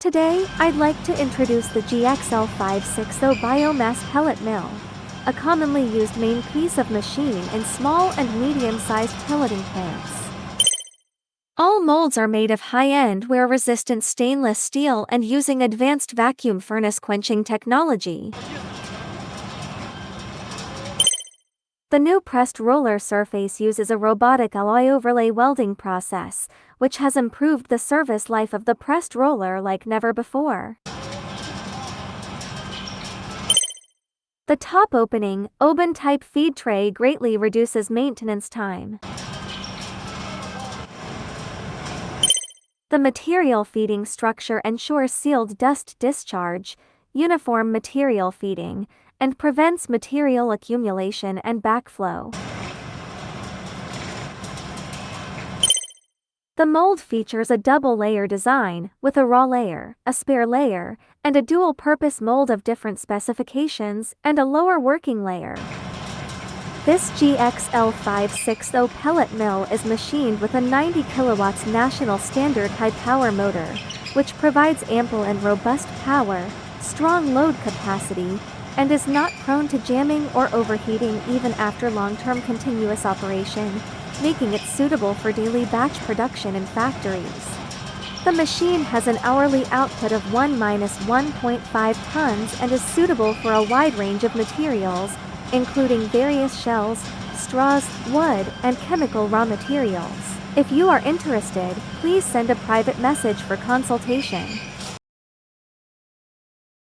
Today, I'd like to introduce the GXL560 biomass pellet mill, a commonly used main piece of machine in small and medium-sized pelleting plants. All molds are made of high-end wear-resistant stainless steel and using advanced vacuum furnace quenching technology. The new pressed roller surface uses a robotic alloy overlay welding process, which has improved the service life of the pressed roller like never before. The top opening, oven-type feed tray greatly reduces maintenance time. The material feeding structure ensures sealed dust discharge, uniform material feeding, and prevents material accumulation and backflow. The mold features a double-layer design, with a raw layer, a spare layer, and a dual-purpose mold of different specifications, and a lower working layer. This GXL560 pellet mill is machined with a 90 kilowatts national standard high-power motor, which provides ample and robust power, strong load capacity, and is not prone to jamming or overheating even after long-term continuous operation, making it suitable for daily batch production in factories. The machine has an hourly output of 1-1.5 tons and is suitable for a wide range of materials, including various shells, straws, wood, and chemical raw materials. If you are interested, please send a private message for consultation.